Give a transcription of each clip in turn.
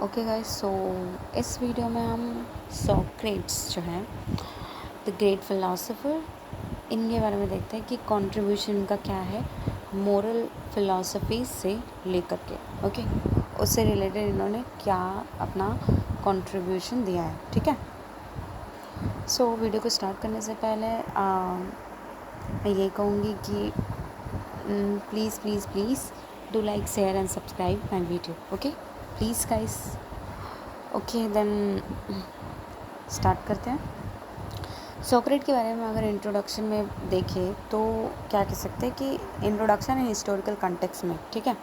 Okay guys, सो इस video में हम सोक्रेट्स जो हैं द ग्रेट फिलोसोफर, इनके बारे में देखते हैं कि कंट्रीब्यूशन इनका क्या है मोरल फिलॉसफी से लेकर के। ओके, उससे रिलेटेड इन्होंने क्या अपना कंट्रीब्यूशन दिया है। ठीक है, सो वीडियो को स्टार्ट करने से पहले मैं ये कहूँगी कि please please please do like, share and subscribe my video. Okay please guys. Okay then start करते हैं। सोक्रेट के बारे में अगर इंट्रोडक्शन में देखें तो क्या कह सकते हैं कि इंट्रोडक्शन है हिस्टोरिकल कंटेक्स्ट में। ठीक है,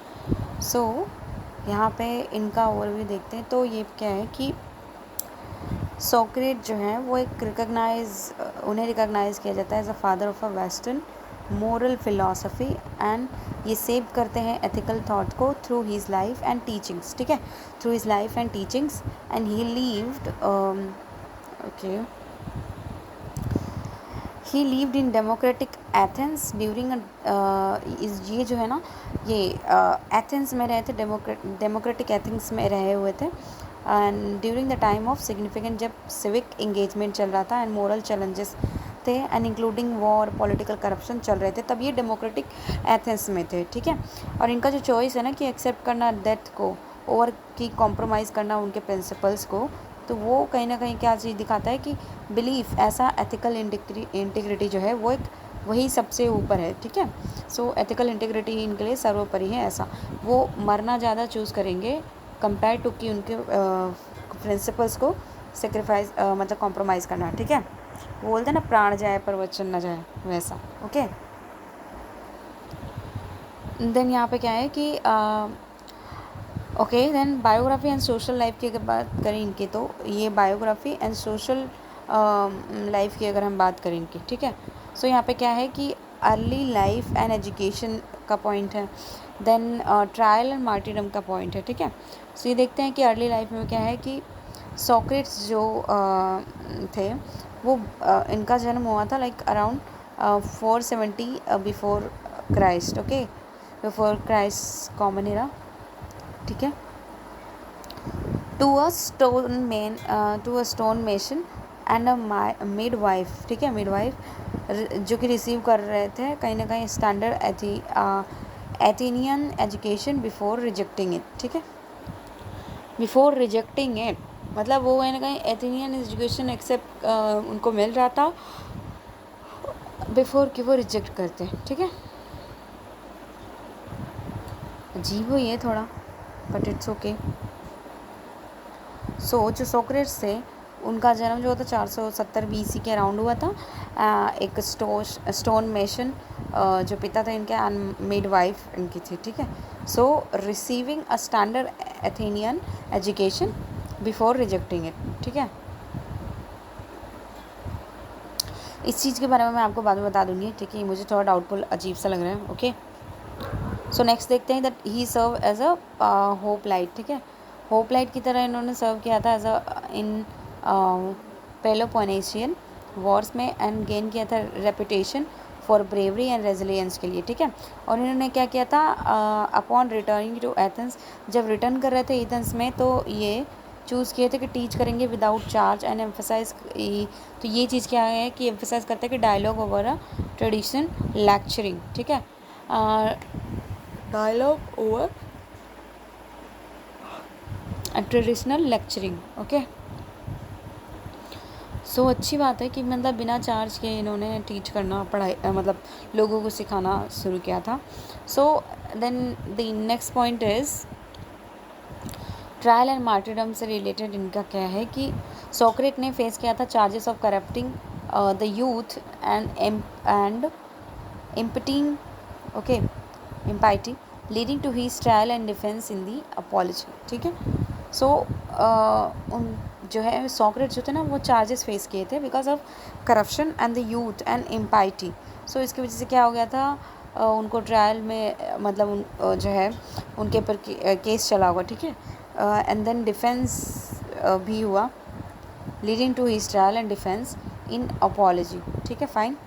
सो यहाँ पे इनका ओवरव्यू देखते हैं। तो ये क्या है कि सोक्रेट जो है वो एक उन्हें रिकॉग्नाइज़ किया जाता है as a father of a western moral philosophy, and ये सेव करते हैं एथिकल थॉट को through his life and teachings. ठीक है, through his life and teachings, and he lived he lived in democratic Athens during ये जो है ना, ये एथेंस में रहे थे, डेमोक्रेटिक एथेंस में रहे हुए थे, and during the time of significant, जब सिविक इंगेजमेंट चल रहा था एंड मोरल चैलेंजेस थे and including war, political corruption चल रहे थे, तब ये डेमोक्रेटिक एथेंस में थे। ठीक है, और इनका जो चॉइस है ना कि एक्सेप्ट करना डेथ को ओवर की कॉम्प्रोमाइज़ करना उनके प्रिंसिपल्स को, तो वो कहीं ना कहीं क्या चीज़ दिखाता है कि बिलीफ, ऐसा एथिकल इंटीग्रिटी जो है वो एक वही सबसे ऊपर है। ठीक है, सो एथिकल इंटीग्रिटी ही इनके लिए सर्वोपरि है। ऐसा वो मरना ज़्यादा चूज़ करेंगे कंपेयर टू कि उनके प्रिंसिपल्स को सेक्रीफाइस मतलब कॉम्प्रोमाइज़ करना। ठीक है, वो बोलते हैं ना प्राण जाए पर वचन न जाए, वैसा। ओके देन यहाँ पे क्या है कि okay then biography and social life की अगर बात करें इनकी, तो ये बायोग्राफी एंड सोशल लाइफ की अगर हम बात करें इनकी, ठीक है, सो यहाँ पे क्या है कि अर्ली लाइफ एंड एजुकेशन का पॉइंट है, देन ट्रायल एंड मार्टिरडम का पॉइंट है। ठीक है, सो ये देखते हैं कि अर्ली लाइफ में क्या है कि सोक्रेट्स जो थे वो इनका जन्म हुआ था like around 470 before Christ. Okay, before Christ common era. ठीक है, to a stone mason and a midwife. ठीक है, मिडवाइफ जो कि रिसीव कर रहे थे कहीं ना कहीं standard Athenian education before rejecting it. ठीक है, बिफोर रिजेक्टिंग इट मतलब वो कहीं ना कहीं एथेनियन एजुकेशन एक्सेप्ट उनको मिल रहा था बिफोर कि वो रिजेक्ट करते। ठीक है, अजीब हुई है थोड़ा, बट इट्स ओके। सो जो सोक्रेट्स थे उनका जन्म जो था 470 BC के अराउंड हुआ था। एक स्टोन मेशन जो पिता थे इनके एंड मिडवाइफ इनकी थी। ठीक है, so receiving a standard Athenian education before rejecting it. ठीक है, इस चीज़ के बारे में मैं आपको बाद में बता दूंगी। ठीक है, मुझे थोड़ा डाउटफुल अजीब सा लग रहा है। ओके, सो नेक्स्ट देखते हैं that he serve as a hope light. ठीक है, होप लाइट की तरह इन्होंने सर्व किया था as a in Peloponnesian Wars में, एंड गेन किया था reputation for bravery and resilience के लिए। ठीक है, और इन्होंने क्या किया था अपॉन रिटर्निंग टू एथेंस, जब रिटर्न कर रहे थे एथेंस में, तो ये चूज़ किए थे कि टीच करेंगे विदाउट चार्ज एंड एम्फेसाइज। तो ये चीज़ क्या है कि एम्फेसाइज करते हैं कि dialogue over a tradition lecturing. ठीक है, dialogue over traditional lecturing. Okay, so अच्छी बात है कि मतलब बिना चार्ज के इन्होंने टीच करना, पढ़ाई मतलब लोगों को सिखाना शुरू किया था। So then the next point is trial and martyrdom से रिलेटेड इनका क्या है कि सोक्रेट ने फेस किया था charges of corrupting the youth and impiety, okay, impiety, leading to his trial and defence in the apology. ठीक है, सो उन जो है सोक्रेट जो थे ना वो चार्जेस फेस किए थे because of corruption and the youth and impiety. So इसकी वजह से क्या हो गया था, उनको ट्रायल में मतलब जो है उनके ऊपर केस चला हुआ। ठीक है, एंड देन डिफेंस भी हुआ, leading to his trial and defence in apology. ठीक है, फाइन।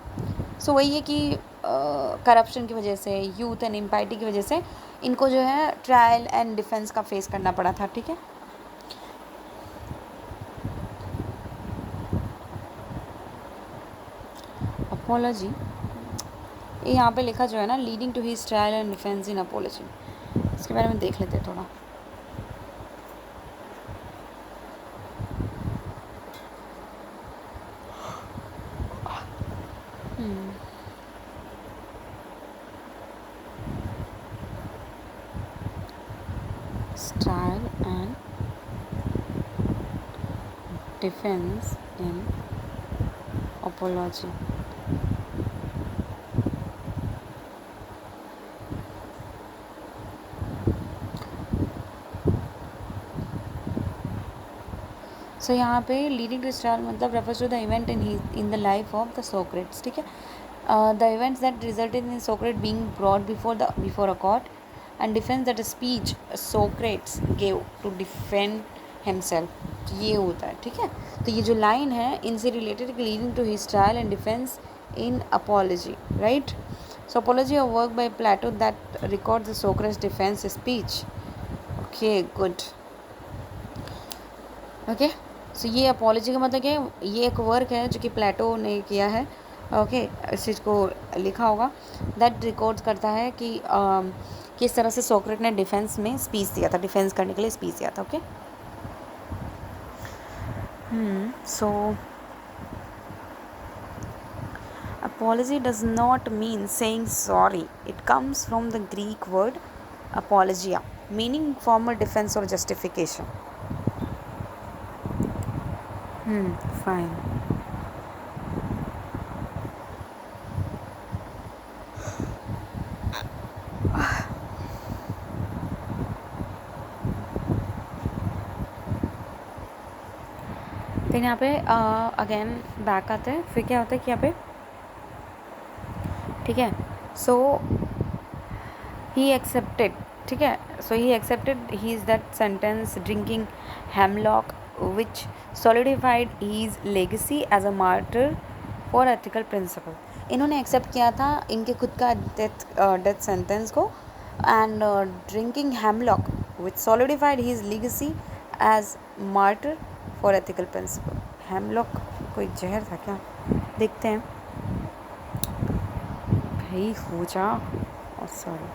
सो वही है कि करप्शन की वजह से, यूथ एंड इम्पाइटी की वजह से इनको जो है ट्रायल एंड डिफेंस का फेस करना पड़ा था। ठीक है, अपोलॉजी, ये यहाँ पे लिखा जो है ना, leading to his trial and defence in apology, इसके बारे में देख लेते हैं थोड़ा। Trial and defence in apology. So यहाँ पे लीडिंग टू ट्रायल मतलब refers to the event in the life of the Socrates, ठीक है। The events that resulted in Socrates being brought before a court, and defense that a speech Socrates gave to defend himself, ये होता है, ठीक है। तो ये जो लाइन है इनसे related, leading to his trial and defence in apology, right. So apology a work by Plato that records the Socrates defence speech. Okay, good. Okay, so ये अपोलॉजी का मतलब क्या है, ये एक वर्क है जो कि प्लेटो ने किया है। ओके, इस चीज़ को लिखा होगा, दैट रिकॉर्ड्स करता है कि किस तरह से सोक्रेट ने डिफेंस में स्पीच दिया था, डिफेंस करने के लिए स्पीच दिया था। Okay, so apology does not mean saying sorry. It comes from the Greek word apologia, meaning formal defense or justification. Fine. फिर यहाँ पे अगेन बैक आते हैं, फिर क्या होता है कि यहाँ पे, ठीक है, सो ही एक्सेप्टेड, ठीक है, so he accepted he is that sentence drinking hemlock which solidified his legacy as a martyr for ethical principle. इन्होंने एक्सेप्ट किया था इनके खुद का डेथ सेंटेंस को, and drinking hemlock which solidified his legacy as martyr for ethical principle. Hemlock कोई जहर था क्या, देखते हैं। भाई हो जा, सॉरी,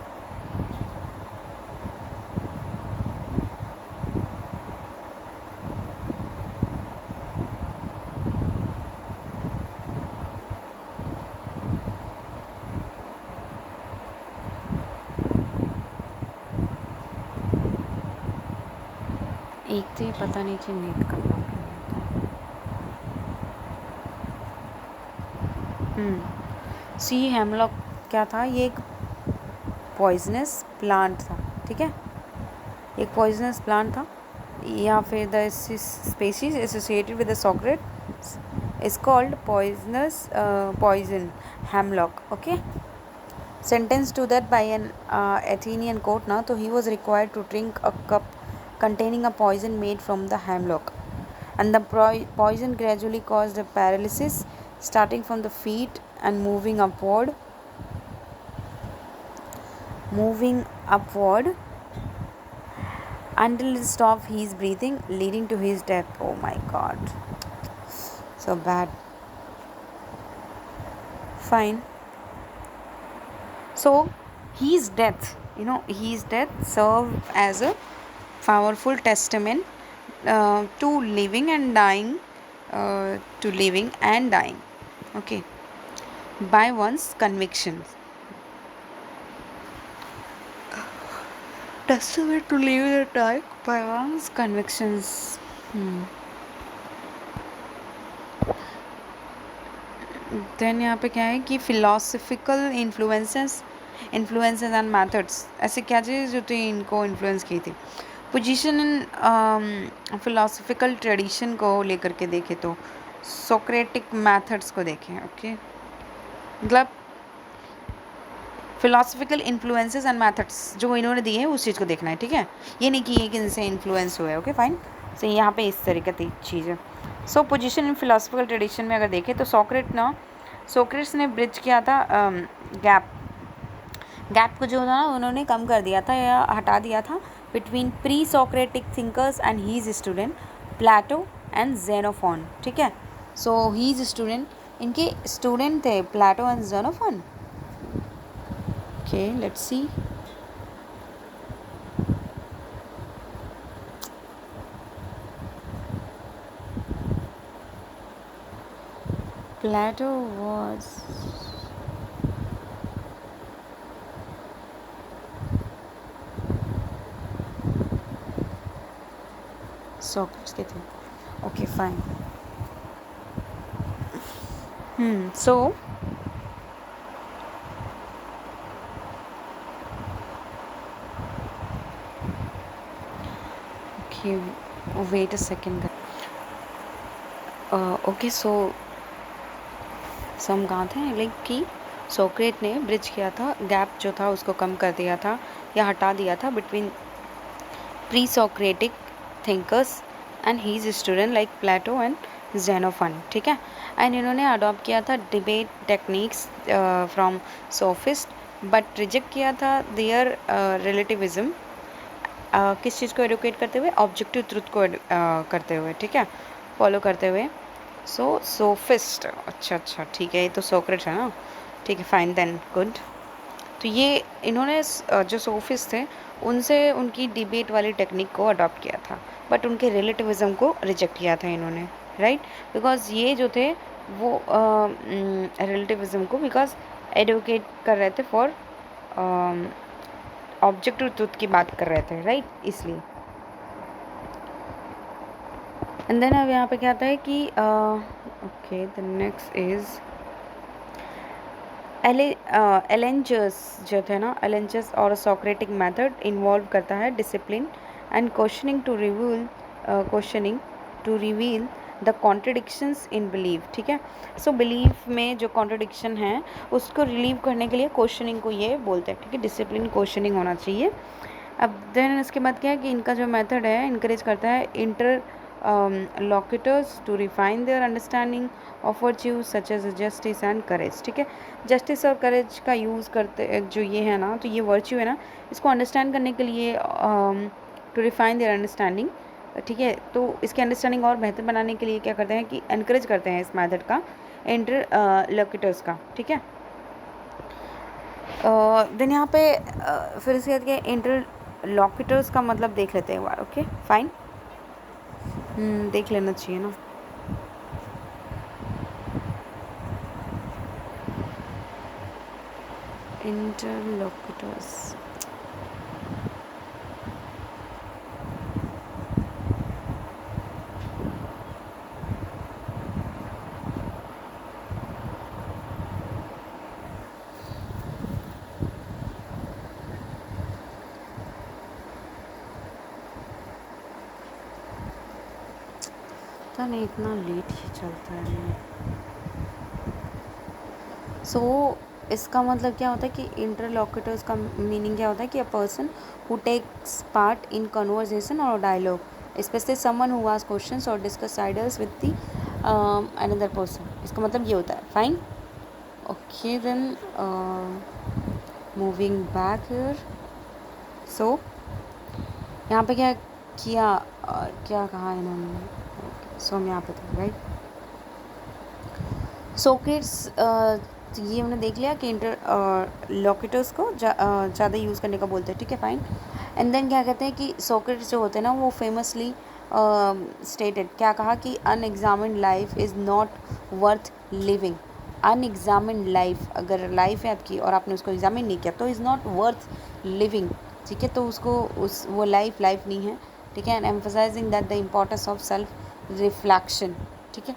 एक तो ये पता नहीं कि नेट करना सी हेमलॉक क्या था, ये एक पॉइजनस प्लांट था, ठीक है, एक पॉइजनस प्लांट था, या फिर the species associated with the Socrates is called poisonous poison hemlock. Okay, sentenced to that by an Athenian court now, so he was required to drink a cup containing a poison made from the hemlock, and the poison gradually caused a paralysis starting from the feet and moving upward until it stopped his breathing, leading to his death. Oh my god, so bad. Fine, so his death, his death served as a powerful testament to living and dying, okay, by one's convictions. Testament to living and dying by one's convictions. Then यहाँ पे क्या है कि philosophical influences and methods, ऐसे क्या चीज़ जो थी इनको इन्फ्लुएंस की थी। पोजीशन इन फिलोसफिकल ट्रेडिशन को लेकर के देखें तो सोक्रेटिक मैथड्स को देखें। ओके, मतलब फिलोसफिकल इन्फ्लुएंसेस एंड मैथड्स जो इन्होंने दिए हैं उस चीज़ को देखना है, ठीक है, ये नहीं कि ये किनसे इन्फ्लुएंस हुआ है। ओके फाइन, सो यहाँ पे इस तरीके की चीज़ है। सो पोजीशन इन फिलोसफिकल ट्रेडिशन में अगर देखें तो सोक्रेट्स ने ब्रिज किया था गैप को जो था ना उन्होंने कम कर दिया था या हटा दिया था between pre Socratic thinkers and his student Plato and Xenophon, ठीक है। सो हीज स्टूडेंट इनके स्टूडेंट थे Plato and Xenophon. Okay let's see. Plato was Socrates के थे। Okay fine. So okay wait a second. Okay so हम कहाँ थे, like कि सोक्रेट ने ब्रिज किया था, गैप जो था उसको कम कर दिया था या हटा दिया था between pre Socratic thinkers and his student like Plato and Xenophon, ठीक है। एंड इन्होंने अडॉप्ट किया था debate techniques from sophist, but reject किया था देयर रिलेटिविज्म, किस चीज़ को एडुकेट करते हुए, ऑब्जेक्टिव ट्रुथ को करते हुए, ठीक है, फॉलो करते हुए। सो सोफिस्ट, अच्छा ठीक है, ये तो सोक्रेट है ना, ठीक है फाइन देन गुड। तो ये इन्होंने जो सोफिस्ट थे उनसे उनकी डिबेट वाली टेक्निक को अडॉप्ट किया था, बट उनके रिलेटिविज्म को रिजेक्ट किया था इन्होंने, राइट, बिकॉज ये जो थे वो रिलेटिविज्म को बिकॉज एडवोकेट कर रहे थे फॉर ऑब्जेक्टिव ट्रुथ की बात कर रहे थे, राइट, इसलिए। एंड देन अब यहाँ पे क्या आता है कि ओके द नेक्स्ट इज एलेंजर्स जो थे ना, एलेंजर्स और सोक्रेटिक मेथड इन्वॉल्व करता है discipline and questioning to reveal the contradictions in believe, ठीक है। सो बिलीफ में जो कॉन्ट्रडिक्शन है उसको रिलीव करने के लिए क्वेश्चनिंग को ये बोलते हैं, ठीक है, डिसिप्लिन क्वेश्चनिंग होना चाहिए। अब देन इसके बाद क्या है कि इनका जो मेथड है इनकरेज करता है interlocutors to refine their understanding of virtues such as justice and courage, ठीक है। जस्टिस और करेज का यूज़ करते जो ये है ना, तो ये वर्च्यू है ना, इसको अंडरस्टैंड करने के लिए टू रिफाइन देयर अंडरस्टैंडिंग, ठीक है, तो इसकी अंडरस्टैंडिंग और बेहतर बनाने के लिए क्या करते हैं कि एनकरेज करते हैं इस मेथड का, इंटरलॉक्यूटर्स का, ठीक है। देन यहाँ पे फिर इसके बाद क्या, इंटरलॉक्यूटर्स का मतलब देख लेते हैं एक बार, ओके फाइन, देख लेना चाहिए ना। इंटरलॉक्यूटर्स, पता नहीं इतना लेट ही चलता है। सो इसका मतलब क्या होता है कि इंटरलॉक्यूटर्स का मीनिंग क्या होता है कि a person who takes part in conversation और dialogue, especially someone who ask questions और discuss ideas with the another person, इसका मतलब ये होता है, fine. Okay then moving back here. So यहाँ पे क्या किया, क्या कहा इन्होंने, सो हम यहाँ पे थे, राइट। सोक्रेट्स ये हमने देख लिया कि इंटरलॉक्यूटर्स को ज़्यादा यूज़ करने का बोलते हैं, ठीक है फाइन। एंड देन क्या कहते हैं कि सोक्रेट्स जो होते हैं ना वो फेमसली स्टेटेड, क्या कहा कि unexamined life is not worth living. Unexamined life, अगर लाइफ है आपकी और आपने उसको एग्जामिन नहीं किया तो इज़ नॉट वर्थ लिविंग, ठीक है, तो उसको वो लाइफ नहीं है, ठीक है। And emphasising that the importance of self reflection, ठीक है,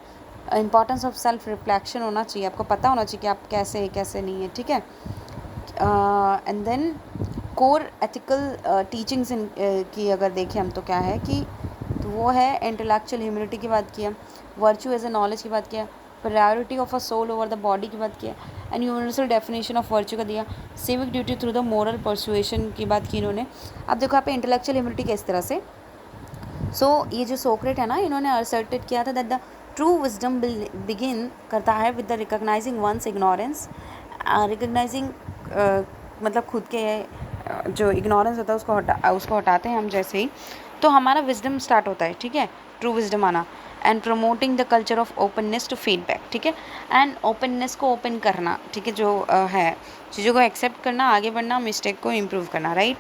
इम्पॉर्टेंस ऑफ सेल्फ रिफ्लेक्शन होना चाहिए, आपको पता होना चाहिए कि आप कैसे है कैसे नहीं है, ठीक है। And then core ethical teachings की अगर देखें हम तो क्या है कि तो वो है इंटेलेक्चुअल ह्यूमिलिटी की बात किया, वर्च्यू एज ए नॉलेज की बात किया, priority of a soul over the body की बात किया, and universal definition of virtue का दिया, civic duty through the moral persuasion की बात की इन्होंने। अब देखो यहाँ पे इंटेलेक्चुअल ह्यूमिलिटी किस तरह से, ये जो सोक्रेट है ना, इन्होंने असर्टेड किया था that the true wisdom begin करता है with the recognising one's ignorance, recognising मतलब खुद के जो इग्नोरेंस होता है उसको हटाते हैं हम जैसे ही, तो हमारा विजडम स्टार्ट होता है, ठीक है, ट्रू विजडम आना। And promoting the culture of openness to feedback, ठीक है। एंड ओपननेस को ओपन करना, ठीक है, जो है चीज़ों को एक्सेप्ट करना, आगे बढ़ना, मिस्टेक को इम्प्रूव करना, राइट।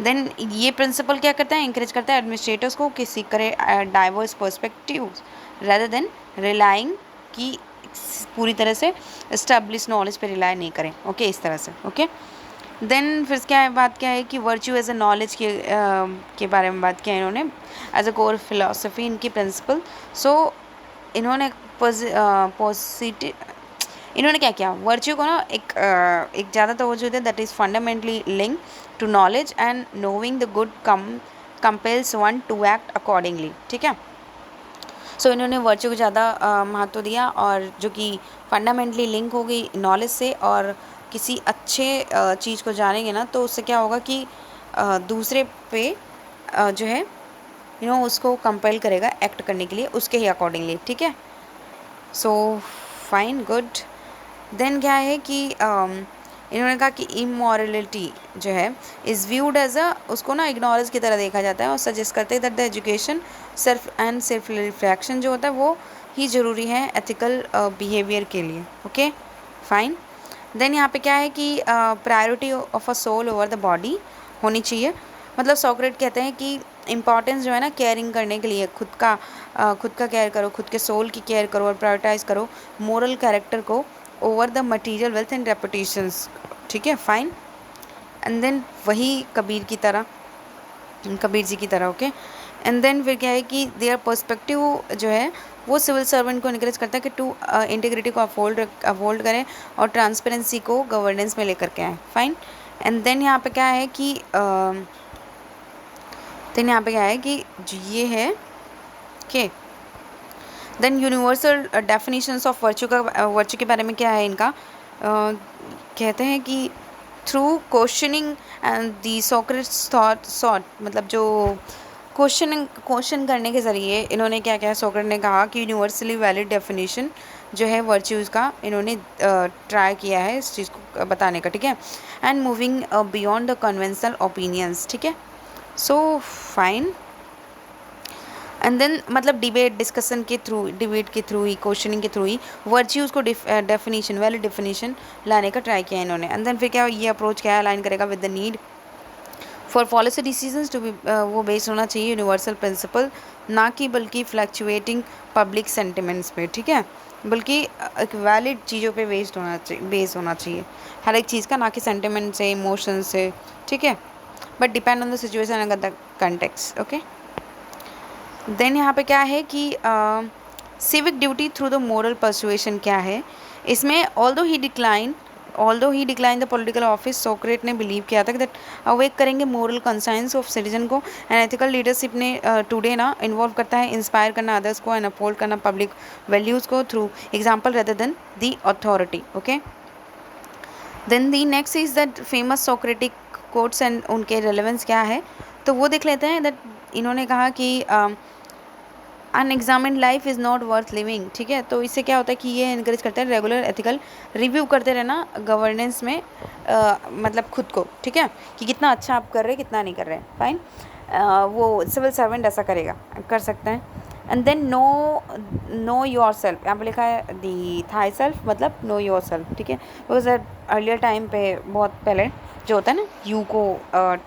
देन ये प्रिंसिपल क्या करता है, इंकरेज करता है एडमिनिस्ट्रेटर्स को कि सीक करे diverse perspectives rather than relying कि पूरी तरह से एस्टेब्लिश नॉलेज पे रिलाई नहीं करें, ओके, इस तरह से, ओके। देन फिर क्या है, बात क्या है कि वर्च्यू एज ए नॉलेज के बारे में बात किया इन्होंने एज अ कोर फिलोसफी इनकी प्रिंसिपल। सो इन्होंने पॉजिटिव, इन्होंने क्या किया, वर्च्यू को ना एक ज़्यादा तवज्जो दिया, that is fundamentally link to knowledge and knowing the good compels one to act accordingly, ठीक है। सो इन्होंने वर्च्यू को ज़्यादा महत्व दिया, और जो कि फंडामेंटली लिंक हो गई नॉलेज से, और किसी अच्छे चीज़ को जानेंगे ना तो उससे क्या होगा कि दूसरे पे जो है उसको कंपेल करेगा एक्ट करने के लिए उसके ही अकॉर्डिंगली, ठीक है। So fine, good. देन क्या है कि इन्होंने कहा कि इमोरलिटी जो है इज़ व्यूड एज अ, उसको ना इग्नोरेंस की तरह देखा जाता है, और सजेस्ट करते हैं that the education self reflection जो होता है वो ही ज़रूरी है एथिकल बिहेवियर के लिए, ओके, फाइन। देन यहाँ पे क्या है कि priority of a soul over the body होनी चाहिए, मतलब सॉक्रेट कहते हैं कि इम्पॉर्टेंस जो है ना केयरिंग करने के लिए, खुद का केयर करो, खुद के सोल की केयर करो और प्रायोरिटाइज करो मोरल कैरेक्टर को over the material wealth and reputations, ठीक है, फाइन। एंड देन वही कबीर जी की तरह, ओके। एंड देन फिर क्या है कि देयर पर्सपेक्टिव जो है वो सिविल सर्वेंट को इनकरेज करता है कि टू इंटीग्रिटी को अवोल्ड करें और ट्रांसपेरेंसी को गवर्नेंस में लेकर के आए, फाइन। एंड देन यहाँ पे क्या है कि जो ये है के then universal definitions of virtue के बारे में क्या है इनका, कहते हैं कि through questioning and the Socrates thought, मतलब जो क्वेश्चन करने के ज़रिए इन्होंने क्या क्या, सोक्रेट ने कहा कि यूनिवर्सली वैलिड डेफिनेशन जो है वर्च्यूज़ का इन्होंने ट्राई किया है इस चीज़ को बताने का, ठीक है। And moving beyond the conventional opinions, ठीक है। So fine. एंड देन मतलब डिबेट के थ्रू ही क्वेश्चनिंग के थ्रू ही वर्च्यूज़ को डेफिनेशन वैलिड डेफिनेशन लाने का ट्राई किया इन्होंने। एंड देन फिर क्या ये अप्रोच क्या अलाइन करेगा with the need for policy decisions to be, वो बेस्ड होना चाहिए यूनिवर्सल प्रिंसिपल, ना कि बल्कि फ्लक्चुएटिंग पब्लिक सेंटिमेंट्स पे, ठीक है, बल्कि एक वैलिड चीज़ों पे बेस होना चाहिए हर एक चीज़ का, ना कि सेंटिमेंट से, इमोशन से, ठीक है, but depend on the situation and the context, okay. Then यहाँ पे क्या है कि civic duty through the moral persuasion क्या है इसमें, although he decline the political office, Socrates ने बिलीव किया था कि दैट अवेक करेंगे मोरल कंसाइंस ऑफ सिटीजन को, एंड एथिकल लीडरशिप ने टुडे ना इन्वॉल्व करता है इंस्पायर करना अदर्स को एंड अपहोल्ड करना पब्लिक वैल्यूज़ को through example rather than the authority, okay. Then the next is that famous Socratic quotes and उनके रेलेवेंस क्या है, तो वो देख लेते हैं। दैट इन्होंने कहा कि unexamined life is not worth living, ठीक है। तो इससे क्या होता है कि ये इनकरेज करता है रेगुलर एथिकल रिव्यू करते रहना गवर्नेंस में, मतलब खुद को, ठीक है, कि कितना अच्छा आप कर रहे हैं कितना नहीं कर रहे हैं, फाइन। वो सिविल सर्वेंट ऐसा कर सकते हैं। And then know yourself, यहाँ पर लिखा है दी थाई सेल्फ, मतलब नो योर सेल्फ, ठीक है, बिकॉज अर्लियर टाइम पे बहुत पहले जो होता है ना यू को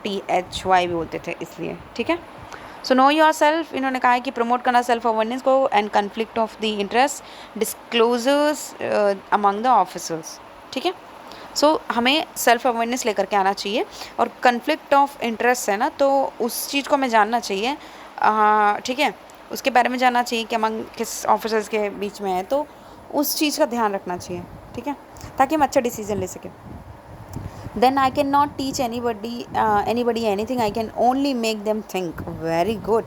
THY भी बोलते थे इसलिए, ठीक है। सो नो योर सेल्फ इन्होंने कहा है कि प्रमोट करना सेल्फ अवेयरनेस को and conflict of the interest disclosures among the officers, ठीक है। सो हमें सेल्फ अवेयरनेस लेकर के आना चाहिए, और कन्फ्लिक्ट ऑफ इंटरेस्ट है ना तो उस चीज़ को हमें जानना चाहिए, ठीक है, उसके बारे में जानना चाहिए कि अमंग किस ऑफिसर्स के बीच में है, तो उस चीज़ का ध्यान रखना चाहिए, ठीक है, ताकि हम अच्छा डिसीजन ले सकें। Then I cannot teach anybody anything. I can only make them think. Very good,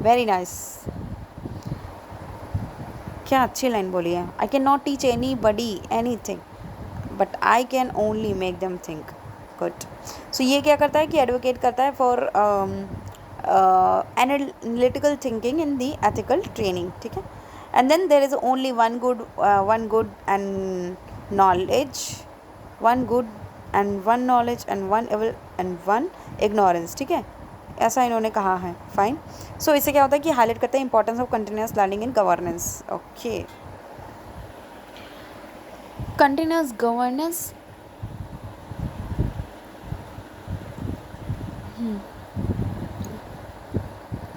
very nice. क्या अच्छी लाइन बोली है, I cannot teach anybody anything, but I can only make them think. Good. So ये क्या करता है कि advocate करता है for analytical thinking in the ethical training, ठीक है। And then there is only one good and knowledge, one good and one knowledge and one evil and one ignorance, ठीक है, ऐसा इन्होंने कहा है। फाइन। सो इससे क्या होता है कि हाईलाइट करते हैं importance of continuous learning in governance. Okay, continuous governance,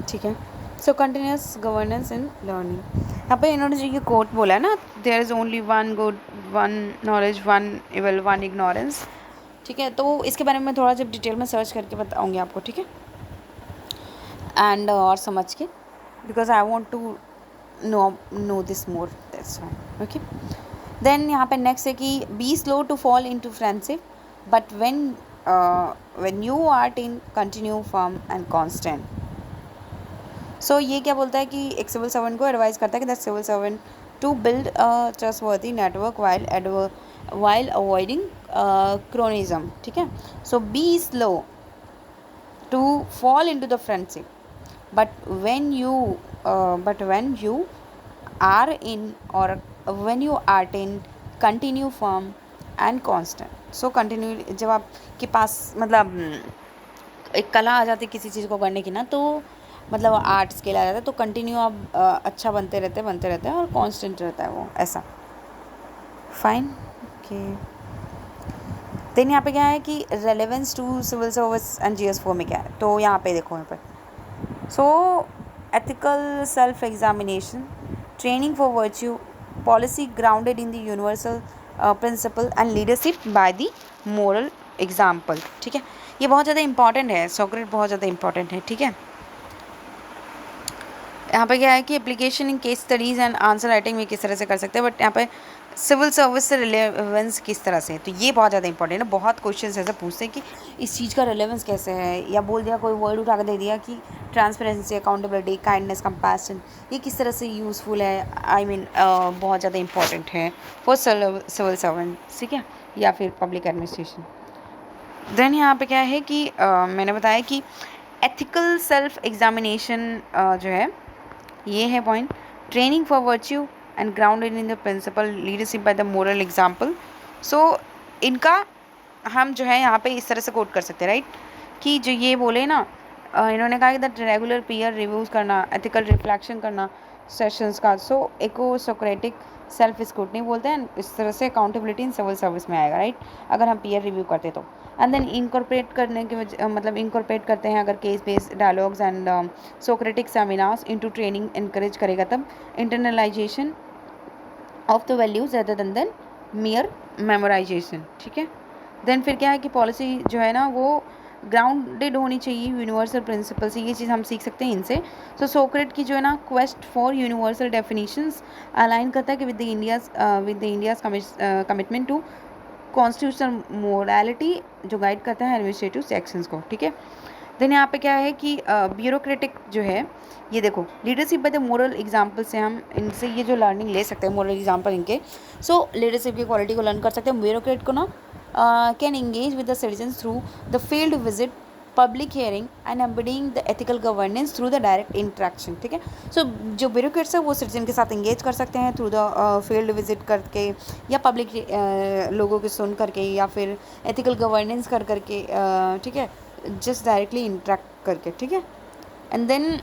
ठीक है। So continuous governance in learning, यहाँ पे इन्होंने जो ये कोट बोला है ना, there is only one good, one knowledge, one evil, one ignorance, ठीक है। तो इसके बारे में थोड़ा जब डिटेल में सर्च करके बताऊँगी आपको, ठीक है, एंड और समझ के, because I want to know this more, that's why. Okay, then यहाँ पे नेक्स्ट है कि be slow to fall in to friendship but when you are in continue firm and constant. So ये क्या बोलता है कि एक सिविल सर्वेंट को एडवाइस करता है कि that civil servant to build a trustworthy network while avoiding cronyism, ठीक है। So be slow to fall into the friendship but when you are in or when you are in continue firm and constant। so continue, जब आपके पास मतलब एक कला आ जाती है किसी चीज़ को करने की ना, तो मतलब आर्ट स्किल आ जाता है, तो कंटिन्यू आप अच्छा बनते रहते हैं और कांस्टेंट रहता है वो, ऐसा। फाइन। ओके, देन यहाँ पे क्या है कि relevance to civil service and GS4 में क्या है, तो यहाँ पे देखो यहाँ पर, so ethical self-examination, training for virtue, policy grounded in the universal principle and leadership by the moral example, ठीक है। ये बहुत ज़्यादा इंपॉर्टेंट है, सोक्रेट बहुत ज़्यादा इंपॉर्टेंट है, ठीक है। यहाँ पे क्या है कि application in case studies and answer writing में किस तरह से कर सकते हैं, बट यहाँ पे सिविल सर्विस से रिलेवेंस किस तरह से, तो ये बहुत ज़्यादा इंपॉर्टेंट है। बहुत क्वेश्चन ऐसे पूछते हैं कि इस चीज़ का रिलेवेंस कैसे है, या बोल दिया कोई वर्ड उठा कर दे दिया कि ट्रांसपेरेंसी, अकाउंटेबिलिटी, काइंडनेस, कंपैशन, ये किस तरह से यूज़फुल है, आई मीन बहुत ज़्यादा इंपॉर्टेंट है फॉर सिविल सर्वेंट, ठीक है, या फिर पब्लिक एडमिनिस्ट्रेशन। देन यहाँ पे क्या है कि मैंने बताया कि एथिकल सेल्फ एग्जामिनेशन जो है, ये है point, training for virtue and grounded in the principle, leadership by the moral example. So इनका हम जो है यहाँ पे इस तरह से कोट कर सकते हैं, राइट, कि जो ये बोले ना, इन्होंने कहा कि दैट रेगुलर पीयर रिव्यूज़ करना, एथिकल रिफ्लेक्शन करना सेशंस का, सो एको सोक्रेटिक सेल्फ स्क्रूटनी बोलते हैं, इस तरह से अकाउंटेबिलिटी इन सिविल सर्विस में आएगा, राइट, अगर हम पीयर रिव्यू करते तो। एंड देन इनकॉर्पोरेट करने के मतलब इनकॉर्पोरेट करते हैं अगर case based dialogues and Socratic seminars into training encourage करेगा, तब internalisation of the values rather than मियर memorisation, ठीक है। देन फिर क्या है कि पॉलिसी जो है ना वो ग्राउंडेड होनी चाहिए यूनिवर्सल प्रिंसिपल से, ये चीज़ हम सीख सकते हैं इनसे। सो सोक्रेट की जो है ना quest for universal definitions align करता है कि with the India's commitment to constitutional morality, जो गाइड करता है एडमिनिस्ट्रेटिव सेक्शंस को, ठीक है। देन यहाँ पे क्या है कि ब्यूरोक्रेटिक जो है, ये देखो leadership by the moral example से हम इनसे ये जो लर्निंग ले सकते हैं मोरल एग्जाम्पल इनके। सो लीडरशिप की क्वालिटी को लर्न कर सकते हैं। ब्यूरोक्रेट को ना can engage with the citizens through the field visit, public hearing and embedding the ethical governance through the direct interaction, ठीक है। सो जो ब्यूरोक्रेट्स है वो सिटीजन के साथ एंगेज कर सकते हैं थ्रू द फील्ड विजिट करके, या पब्लिक लोगों की सुन करके, या फिर एथिकल गवर्नेंस कर करके, ठीक है, जस्ट डायरेक्टली इंट्रैक्ट करके, ठीक है। एंड देन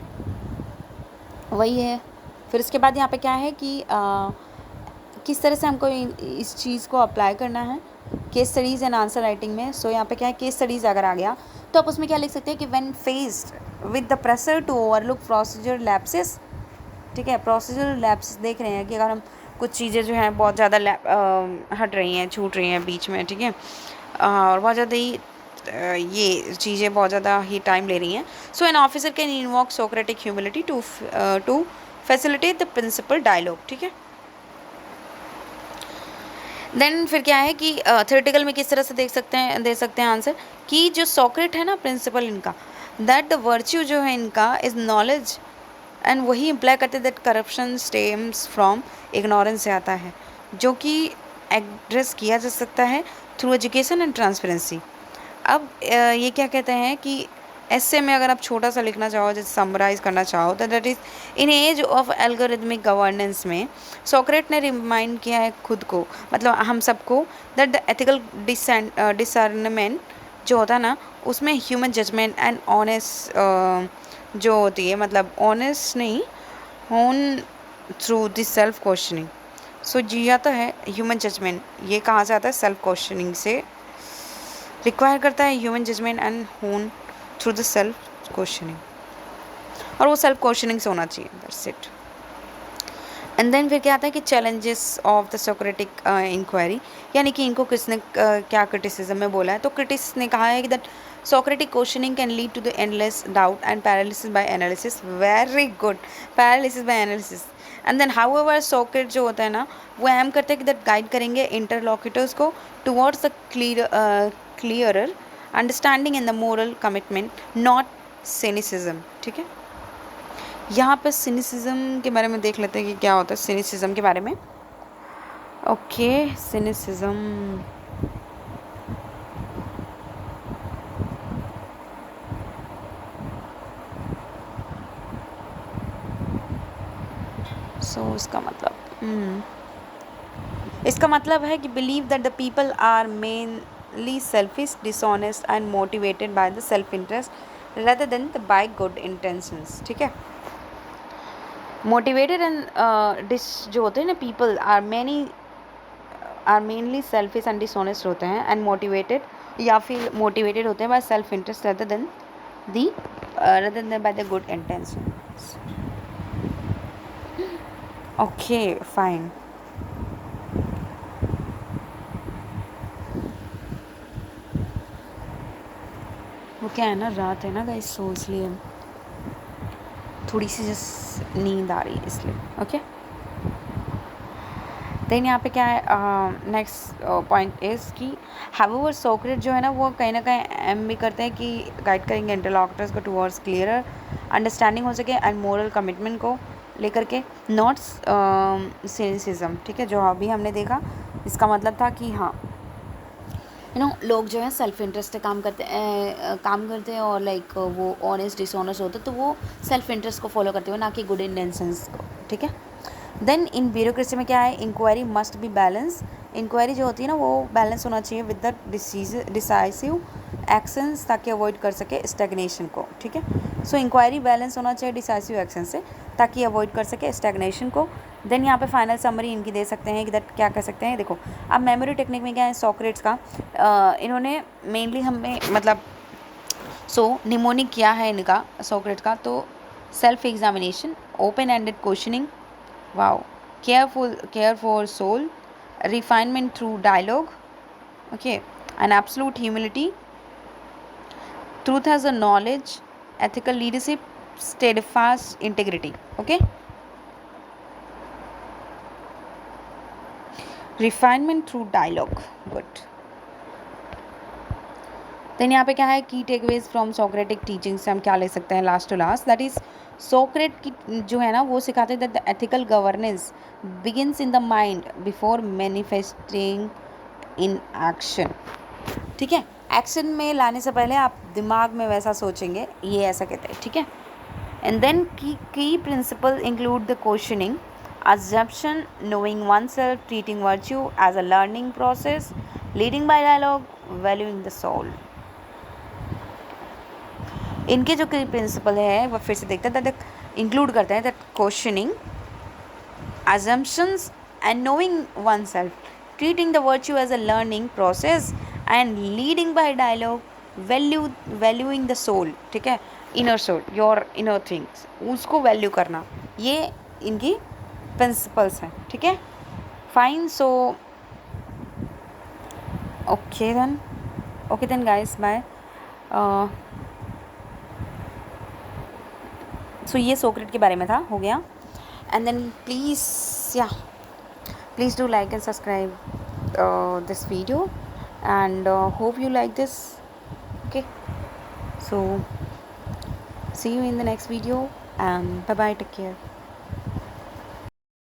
वही है, फिर उसके बाद यहाँ पे क्या है कि किस तरह से हमको इस चीज़ को अप्लाई करना है case studies and answer writing में। सो यहाँ पे क्या है, केस स्टडीज़ अगर आ गया तो आप उसमें क्या लिख सकते हैं कि when faced with the pressure to overlook procedure lapses, ठीक है, प्रोसीजर लैप्सेस देख रहे हैं कि अगर हम कुछ चीज़ें जो हैं बहुत ज़्यादा हट रही हैं, छूट रही हैं बीच में, ठीक है, और बहुत ज़्यादा ही ये चीज़ें बहुत ज़्यादा ही टाइम ले रही हैं। So an officer can invoke Socratic humility to facilitate the principle dialogue, ठीक है। देन फिर क्या है कि थ्योरेटिकल में किस तरह से दे सकते हैं आंसर, कि जो सोक्रेट है ना प्रिंसिपल इनका, दैट द वर्च्यू जो है इनका इज़ नॉलेज, एंड वही इम्प्लाई करते that corruption stems from ignorance से आता है, जो कि एड्रेस किया जा सकता है थ्रू एजुकेशन एंड ट्रांसपेरेंसी। अब ये क्या कहते हैं कि ऐसे में अगर आप छोटा सा लिखना चाहो, जैसे समराइज़ करना चाहो, तो that is in age of algorithmic governance में सोक्रेट ने रिमाइंड किया है खुद को, मतलब हम सबको, दैट द एथिकल डिसर्नमेंट जो होता है ना उसमें ह्यूमन जजमेंट एंड ऑनेस्ट जो होती है, मतलब ऑनेस्ट नहीं, होन थ्रू द सेल्फ क्वेश्चनिंग। सो जी आता है ह्यूमन जजमेंट, ये कहाँ से आता है? सेल्फ क्वेश्चनिंग से। रिक्वायर करता है ह्यूमन जजमेंट एंड होन थ्रू द सेल्फ क्वेश्चनिंग, और वो सेल्फ क्वेश्चनिंग से होना चाहिए, दैट्स इट। एंड देन फिर क्या आता है कि challenges of the Socratic inquiry, यानी कि इनको किसने क्या क्रिटिसिज्म में बोला है? तो क्रिटिक्स ने कहा है कि that Socratic questioning can lead to the endless doubt and paralysis by analysis. Very good, paralysis by analysis. And then however Socrates जो होता है ना, वो एम करते हैं कि दैट गाइड करेंगे इंटरलॉक्यूटर्स को towards the clearer understanding in the moral commitment, not cynicism. ठीक है, यहाँ पे सिनिसिज्म के बारे में देख लेते हैं कि क्या होता है सिनिसिज्म के बारे में। ओके, सिनिसिज्म, सो इसका मतलब है कि believe that the people are mainly selfish, dishonest and motivated by the self interest rather than by good intentions. ठीक है, मोटिवेटेड एंड जो होते हैं ना, people are mainly selfish and dishonest होते हैं, एंड मोटिवेटेड या फिर मोटिवेटेड होते हैं by self interest rather than by the good intentions. Okay fine. वो क्या है ना, रात है ना गाइस, सो इसलिए थोड़ी सी जस्ट नींद आ रही है इसलिए। ओके, देन यहाँ पे क्या है, नेक्स्ट पॉइंट इज़ कि हाउएवर सोक्रेट जो है ना, वो कहीं ना कहीं एम भी करते हैं कि गाइड करेंगे इंटरलॉक्टर्स को टुवर्ड्स क्लियरर अंडरस्टैंडिंग हो सके एंड मोरल कमिटमेंट को लेकर के, नॉट सिनिसिज्म। ठीक है, जो अभी हमने देखा, इसका मतलब था कि हाँ लोग जो है सेल्फ इंटरेस्ट काम करते हैं और लाइक वो ऑनेस्ट डिसऑनेस्ट होते, तो वो सेल्फ इंटरेस्ट को फॉलो करते हुए, ना कि गुड इंटेंशंस को। ठीक है, देन इन ब्यूरोक्रेसी में क्या है, inquiry must be balance. Inquiry जो होती है ना, वो बैलेंस होना चाहिए विद द डिसाइसिव एक्शंस, ताकि अवॉइड कर सके स्टैग्नेशन को। ठीक है, सो इंक्वायरी बैलेंस होना चाहिए डिसाइसिव एक्शन से, ताकि अवॉइड कर सके स्टैग्नेशन को। देन यहाँ पे फाइनल समरी इनकी दे सकते हैं कि दैट क्या कह सकते हैं। देखो, अब मेमोरी टेक्निक में क्या है सोक्रेट्स का, इन्होंने मेनली हमें मतलब निमोनिक किया है इनका सोक्रेट का, तो self examination, open ended questioning, wow, care for soul, refinement through dialogue, okay, and absolute humility, truth as a knowledge, ethical leadership, steadfast integrity. Okay, refinement through dialogue, good. Then यहाँ पे क्या है, की takeaways from Socratic teaching से हम क्या ले सकते हैं last to last, that is Socrates की जो है ना, वो सिखाते हैं that the ethical governance begins in the mind before manifesting in action. ठीक है, एक्शन में लाने से पहले आप दिमाग में वैसा सोचेंगे, ये ऐसा कहते हैं। ठीक है, and then key principle include the questioning, assumption, knowing oneself, treating virtue as a learning process, leading by dialogue, valuing the soul. इनके जो प्रिंसिपल है वो फिर से देखते हैं, दैट इंक्लूड करते हैं that questioning, assumptions and knowing oneself, treating the virtue as a learning process and leading by dialogue, valuing the soul. ठीक है, inner soul, your inner things, उसको वैल्यू करना, ये इनकी प्रिंसिपल्स हैं। ठीक है, fine. So okay then guys, bye. So ये सोक्रेट के बारे में था, हो गया। And then please do like and subscribe this video, and hope you like this. Okay, so see you in the next video, and bye bye, take care.